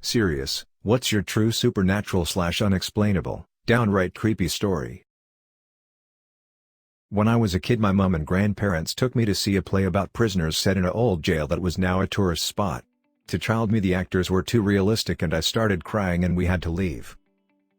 Serious, what's your true supernatural/unexplainable, downright creepy story? When I was a kid, my mom and grandparents took me to see a play about prisoners set in an old jail that was now a tourist spot. To child me, the actors were too realistic and I started crying and we had to leave.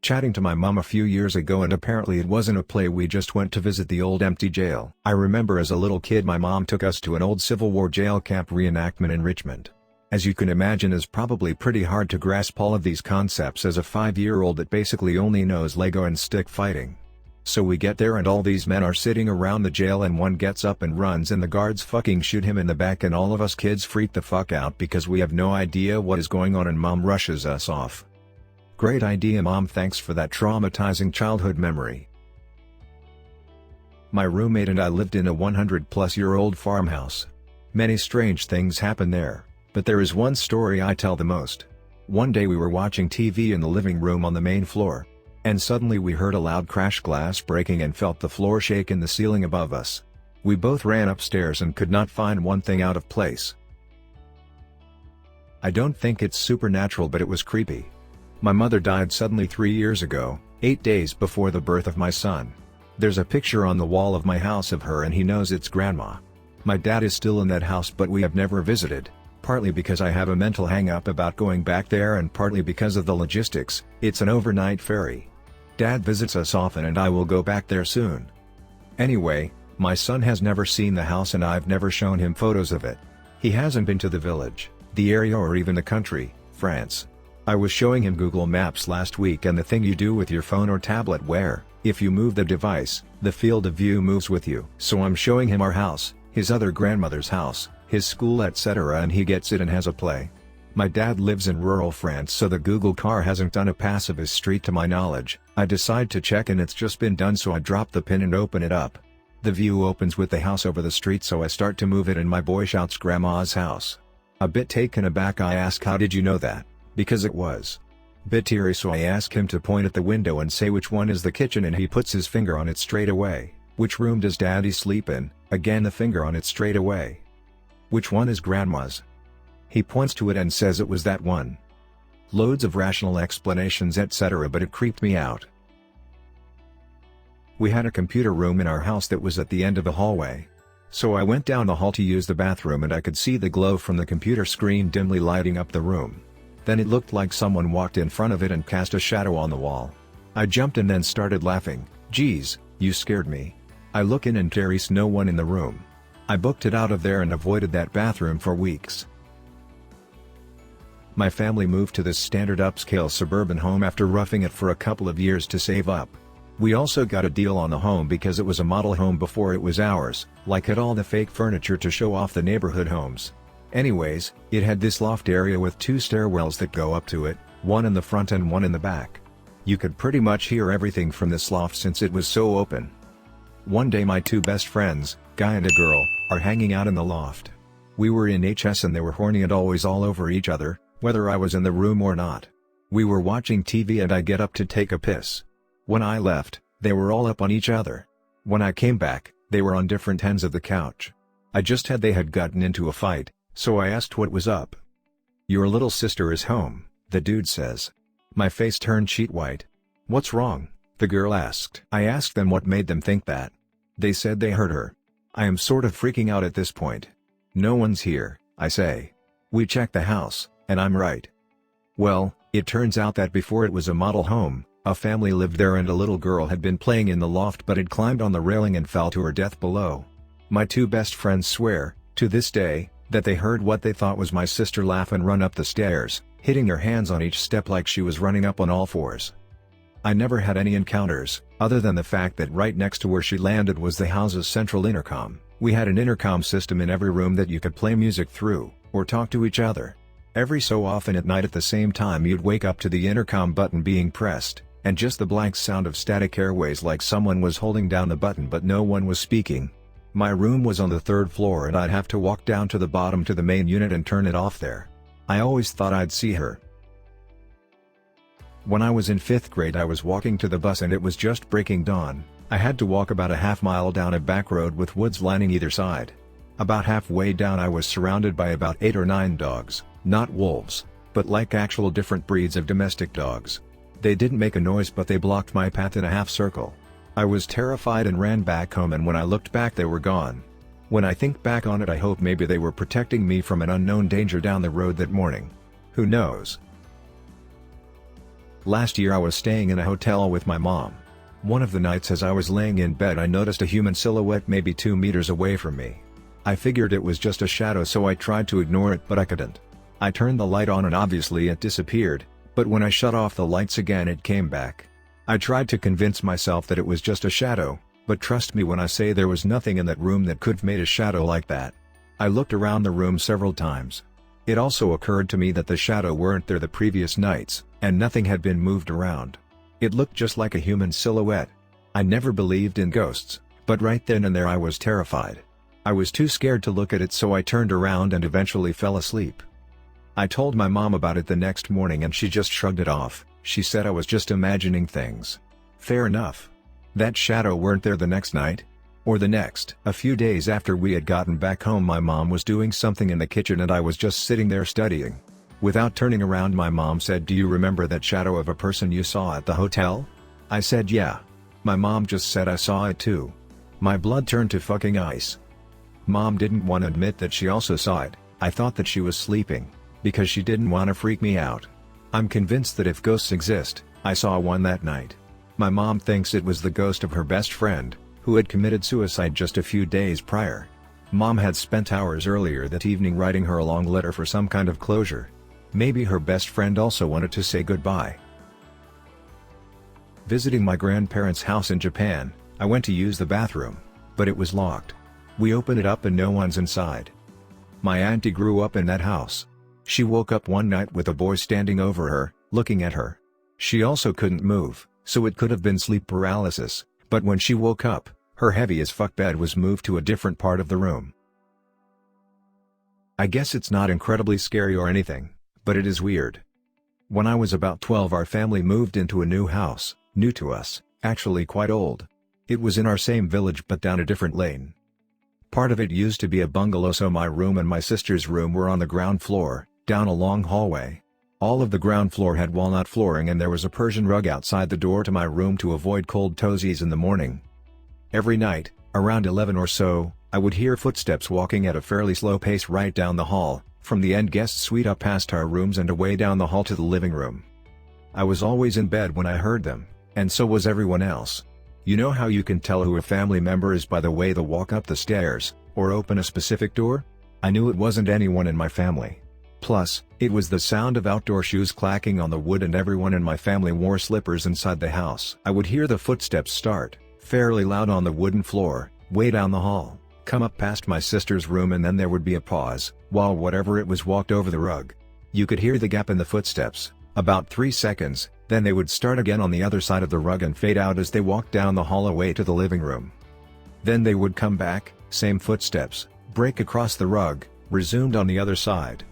Chatting to my mom a few years ago, and apparently it wasn't a play, we just went to visit the old empty jail. I remember as a little kid my mom took us to an old Civil War jail camp reenactment in Richmond. As you can imagine, it's probably pretty hard to grasp all of these concepts as a 5-year-old that basically only knows Lego and stick fighting. So we get there and all these men are sitting around the jail and one gets up and runs and the guards fucking shoot him in the back and all of us kids freak the fuck out because we have no idea what is going on and mom rushes us off. Great idea, mom, thanks for that traumatizing childhood memory. My roommate and I lived in a 100-plus-year-old farmhouse. Many strange things happen there, but there is one story I tell the most. One day we were watching TV in the living room on the main floor. And suddenly we heard a loud crash, glass breaking, and felt the floor shake in the ceiling above us. We both ran upstairs and could not find one thing out of place. I don't think it's supernatural, but it was creepy. My mother died suddenly 3 years ago, 8 days before the birth of my son. There's a picture on the wall of my house of her and he knows it's grandma. My dad is still in that house but we have never visited, partly because I have a mental hang-up about going back there and partly because of the logistics. It's an overnight ferry. Dad visits us often and I will go back there soon. Anyway, my son has never seen the house and I've never shown him photos of it. He hasn't been to the village, the area, or even the country, France. I was showing him Google Maps last week and the thing you do with your phone or tablet where, if you move the device, the field of view moves with you. So I'm showing him our house, his other grandmother's house, his school, etc., and he gets it and has a play. My dad lives in rural France, so the Google car hasn't done a pass of his street to my knowledge. I decide to check and it's just been done, so I drop the pin and open it up. The view opens with the house over the street, so I start to move it and my boy shouts, "Grandma's house." A bit taken aback I ask, "How did you know that?" Because it was. Bit teary, so I ask him to point at the window and say which one is the kitchen, and he puts his finger on it straight away. "Which room does Daddy sleep in?" Again the finger on it straight away. "Which one is Grandma's?" He points to it and says it was that one. Loads of rational explanations, etc., but it creeped me out. We had a computer room in our house that was at the end of the hallway. So I went down the hall to use the bathroom and I could see the glow from the computer screen dimly lighting up the room. Then it looked like someone walked in front of it and cast a shadow on the wall. I jumped and then started laughing. "Geez, you scared me." I look in and there's no one in the room. I booked it out of there and avoided that bathroom for weeks. My family moved to this standard upscale suburban home after roughing it for a couple of years to save up. We also got a deal on the home because it was a model home before it was ours, like had all the fake furniture to show off the neighborhood homes. Anyways, it had this loft area with 2 stairwells that go up to it, one in the front and one in the back. You could pretty much hear everything from this loft since it was so open. One day my 2 best friends, guy and a girl, are hanging out in the loft. We were in HS and they were horny and always all over each other, whether I was in the room or not. We were watching TV and I get up to take a piss. When I left, they were all up on each other. When I came back, they were on different ends of the couch. They had gotten into a fight, so I asked what was up. "Your little sister is home," the dude says. My face turned sheet white. "What's wrong?" the girl asked. I asked them what made them think that. They said they heard her. I am sort of freaking out at this point. "No one's here," I say. "We checked the house, and I'm right." Well, it turns out that before it was a model home, a family lived there and a little girl had been playing in the loft but had climbed on the railing and fell to her death below. My 2 best friends swear, to this day, that they heard what they thought was my sister laugh and run up the stairs, hitting her hands on each step like she was running up on all fours. I never had any encounters, other than the fact that right next to where she landed was the house's central intercom. We had an intercom system in every room that you could play music through, or talk to each other. Every so often at night at the same time you'd wake up to the intercom button being pressed, and just the blank sound of static airways like someone was holding down the button but no one was speaking. My room was on the 3rd floor and I'd have to walk down to the bottom to the main unit and turn it off there. I always thought I'd see her. When I was in 5th grade I was walking to the bus and it was just breaking dawn. I had to walk about a half-mile down a back road with woods lining either side. About halfway down I was surrounded by about 8 or 9 dogs, not wolves, but like actual different breeds of domestic dogs. They didn't make a noise, but they blocked my path in a half circle. I was terrified and ran back home, and when I looked back they were gone. When I think back on it, I hope maybe they were protecting me from an unknown danger down the road that morning. Who knows? Last year I was staying in a hotel with my mom. One of the nights as I was laying in bed I noticed a human silhouette maybe 2 meters away from me. I figured it was just a shadow, so I tried to ignore it, but I couldn't. I turned the light on and obviously it disappeared, but when I shut off the lights again it came back. I tried to convince myself that it was just a shadow, but trust me when I say there was nothing in that room that could have made a shadow like that. I looked around the room several times. It also occurred to me that the shadow weren't there the previous nights, and nothing had been moved around. It looked just like a human silhouette. I never believed in ghosts, but right then and there I was terrified. I was too scared to look at it, so I turned around and eventually fell asleep. I told my mom about it the next morning and she just shrugged it off. She said I was just imagining things. Fair enough. That shadow weren't there the next night? Or the next? A few days after we had gotten back home, my mom was doing something in the kitchen and I was just sitting there studying. Without turning around, my mom said, "Do you remember that shadow of a person you saw at the hotel?" I said yeah. My mom just said I saw it too. My blood turned to fucking ice. Mom didn't want to admit that she also saw it. I thought that she was sleeping, because she didn't want to freak me out. I'm convinced that if ghosts exist, I saw one that night. My mom thinks it was the ghost of her best friend, who had committed suicide just a few days prior. Mom had spent hours earlier that evening writing her a long letter for some kind of closure. Maybe her best friend also wanted to say goodbye. Visiting my grandparents' house in Japan, I went to use the bathroom, but it was locked. We opened it up and no one's inside. My auntie grew up in that house. She woke up one night with a boy standing over her, looking at her. She also couldn't move, so it could have been sleep paralysis, but when she woke up, her heavy as fuck bed was moved to a different part of the room. I guess it's not incredibly scary or anything, but it is weird. When I was about 12, our family moved into a new house, new to us, actually quite old. It was in our same village but down a different lane. Part of it used to be a bungalow, so my room and my sister's room were on the ground floor, down a long hallway. All of the ground floor had walnut flooring and there was a Persian rug outside the door to my room to avoid cold toesies in the morning. Every night, around 11 or so, I would hear footsteps walking at a fairly slow pace right down the hall, from the end guest suite up past our rooms and away down the hall to the living room. I was always in bed when I heard them, and so was everyone else. You know how you can tell who a family member is by the way they walk up the stairs, or open a specific door? I knew it wasn't anyone in my family. Plus, it was the sound of outdoor shoes clacking on the wood, and everyone in my family wore slippers inside the house. I would hear the footsteps start, fairly loud on the wooden floor, way down the hall, come up past my sister's room, and then there would be a pause, while whatever it was walked over the rug. You could hear the gap in the footsteps, about 3 seconds, then they would start again on the other side of the rug and fade out as they walked down the hall away to the living room. Then they would come back, same footsteps, break across the rug, resumed on the other side.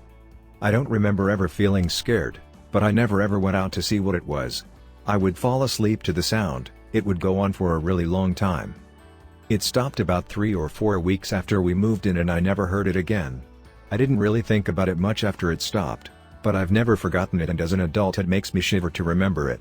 I don't remember ever feeling scared, but I never ever went out to see what it was. I would fall asleep to the sound. It would go on for a really long time. It stopped about 3 or 4 weeks after we moved in and I never heard it again. I didn't really think about it much after it stopped, but I've never forgotten it, and as an adult it makes me shiver to remember it.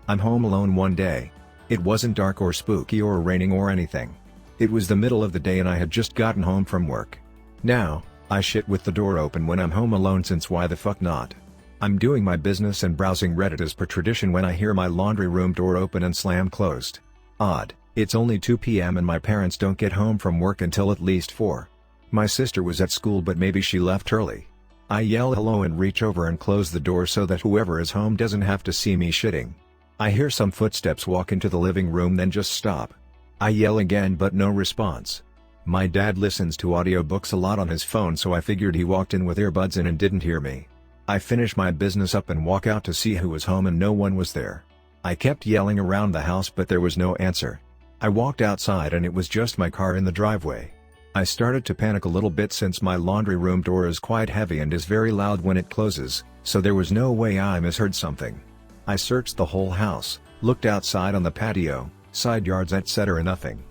I'm home alone one day. It wasn't dark or spooky or raining or anything. It was the middle of the day and I had just gotten home from work. Now, I shit with the door open when I'm home alone, since why the fuck not? I'm doing my business and browsing Reddit as per tradition when I hear my laundry room door open and slam closed. Odd, it's only 2 p.m. and my parents don't get home from work until at least 4. My sister was at school but maybe she left early. I yell hello and reach over and close the door so that whoever is home doesn't have to see me shitting. I hear some footsteps walk into the living room then just stop. I yell again but no response. My dad listens to audiobooks a lot on his phone, so I figured he walked in with earbuds in and didn't hear me. I finish my business up and walk out to see who was home and no one was there. I kept yelling around the house but there was no answer. I walked outside and it was just my car in the driveway. I started to panic a little bit since my laundry room door is quite heavy and is very loud when it closes, so there was no way I misheard something. I searched the whole house, looked outside on the patio, side yards etc. Nothing.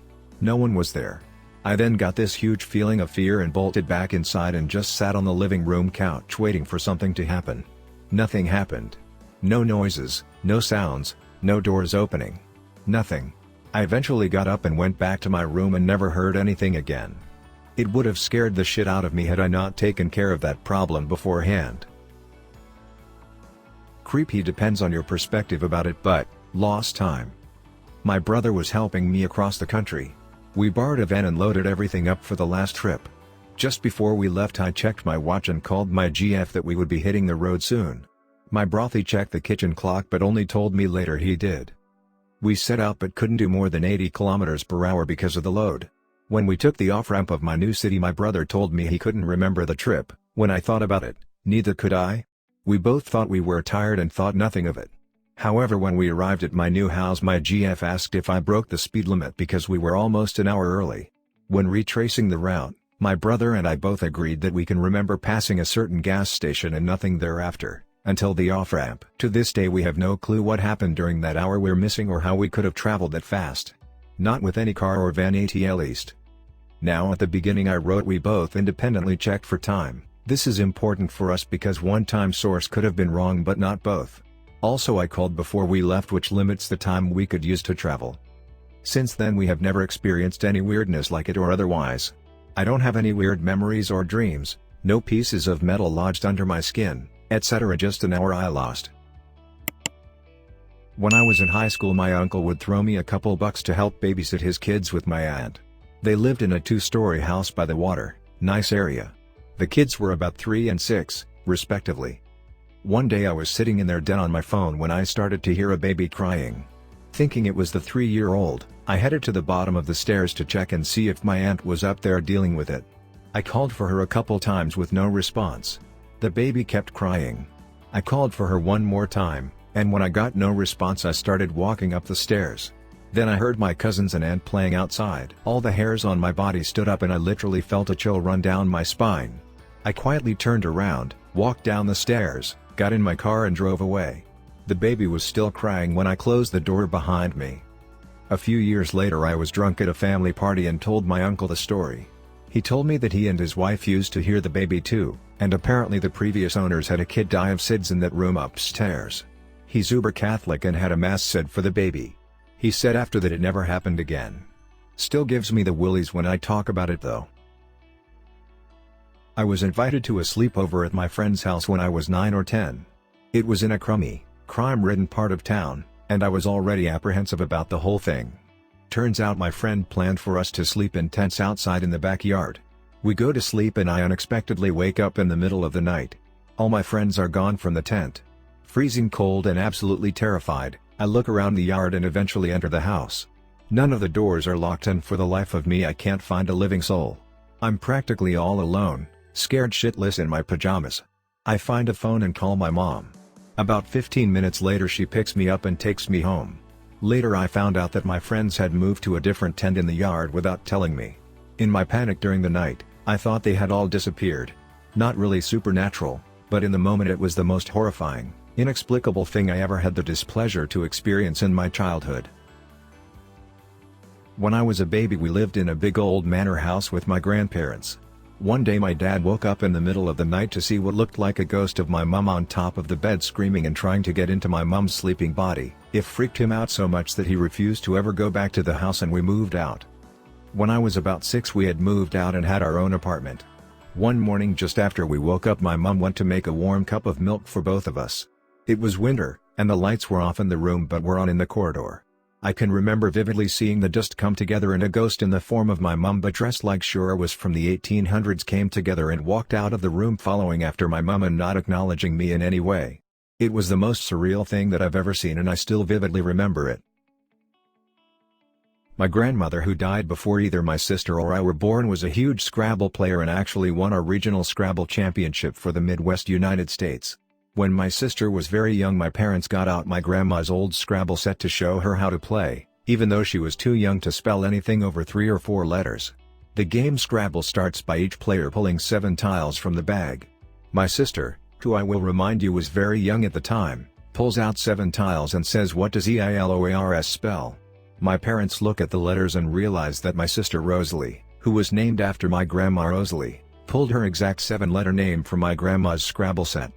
No one was there. I then got this huge feeling of fear and bolted back inside and just sat on the living room couch waiting for something to happen. Nothing happened. No noises, no sounds, no doors opening. Nothing. I eventually got up and went back to my room and never heard anything again. It would have scared the shit out of me had I not taken care of that problem beforehand. Creepy depends on your perspective about it, but lost time. My brother was helping me across the country. We borrowed a van and loaded everything up for the last trip. Just before we left, I checked my watch and called my GF that we would be hitting the road soon. My brothy checked the kitchen clock but only told me later he did. We set out but couldn't do more than 80 kilometers per hour because of the load. When we took the off-ramp of my new city, my brother told me he couldn't remember the trip. When I thought about it, neither could I. We both thought we were tired and thought nothing of it. However, when we arrived at my new house, my GF asked if I broke the speed limit because we were almost an hour early. When retracing the route, my brother and I both agreed that we can remember passing a certain gas station and nothing thereafter, until the off-ramp. To this day we have no clue what happened during that hour we're missing or how we could have traveled that fast. Not with any car or van at least. Now at the beginning I wrote we both independently checked for time. This is important for us because one time source could have been wrong but not both. Also I called before we left, which limits the time we could use to travel. Since then we have never experienced any weirdness like it or otherwise. I don't have any weird memories or dreams, no pieces of metal lodged under my skin, etc. Just an hour I lost. When I was in high school, my uncle would throw me a couple bucks to help babysit his kids with my aunt. They lived in a 2-story house by the water, nice area. The kids were about 3 and 6, respectively. One day I was sitting in their den on my phone when I started to hear a baby crying. Thinking it was the 3-year-old, I headed to the bottom of the stairs to check and see if my aunt was up there dealing with it. I called for her a couple times with no response. The baby kept crying. I called for her one more time, and when I got no response I started walking up the stairs. Then I heard my cousins and aunt playing outside. All the hairs on my body stood up and I literally felt a chill run down my spine. I quietly turned around, walked down the stairs, got in my car and drove away. The baby was still crying when I closed the door behind me. A few years later I was drunk at a family party and told my uncle the story. He told me that he and his wife used to hear the baby too, and apparently the previous owners had a kid die of SIDS in that room upstairs. He's uber Catholic and had a mass said for the baby. He said after that it never happened again. Still gives me the willies when I talk about it though. I was invited to a sleepover at my friend's house when I was 9 or 10. It was in a crummy, crime-ridden part of town, and I was already apprehensive about the whole thing. Turns out my friend planned for us to sleep in tents outside in the backyard. We go to sleep and I unexpectedly wake up in the middle of the night. All my friends are gone from the tent. Freezing cold and absolutely terrified, I look around the yard and eventually enter the house. None of the doors are locked and for the life of me I can't find a living soul. I'm practically all alone, scared shitless in my pajamas. I find a phone and call my mom. About 15 minutes later she picks me up and takes me home. Later I found out that my friends had moved to a different tent in the yard without telling me. In my panic during the night, I thought they had all disappeared. Not really supernatural, but in the moment it was the most horrifying, inexplicable thing I ever had the displeasure to experience in my childhood. When I was a baby we lived in a big old manor house with my grandparents. One day my dad woke up in the middle of the night to see what looked like a ghost of my mum on top of the bed screaming and trying to get into my mum's sleeping body. It freaked him out so much that he refused to ever go back to the house and we moved out. When I was about 6 we had moved out and had our own apartment. One morning just after we woke up my mum went to make a warm cup of milk for both of us. It was winter, and the lights were off in the room but were on in the corridor. I can remember vividly seeing the dust come together and a ghost in the form of my mum but dressed like sure was from the 1800s came together and walked out of the room following after my mum and not acknowledging me in any way. It was the most surreal thing that I've ever seen and I still vividly remember it. My grandmother, who died before either my sister or I were born, was a huge Scrabble player and actually won our regional Scrabble championship for the Midwest United States. When my sister was very young my parents got out my grandma's old Scrabble set to show her how to play, even though she was too young to spell anything over 3 or 4 letters. The game Scrabble starts by each player pulling 7 tiles from the bag. My sister, who I will remind you was very young at the time, pulls out 7 tiles and says, "What does EILOARS spell?" My parents look at the letters and realize that my sister Rosalie, who was named after my grandma Rosalie, pulled her exact 7-letter name from my grandma's Scrabble set.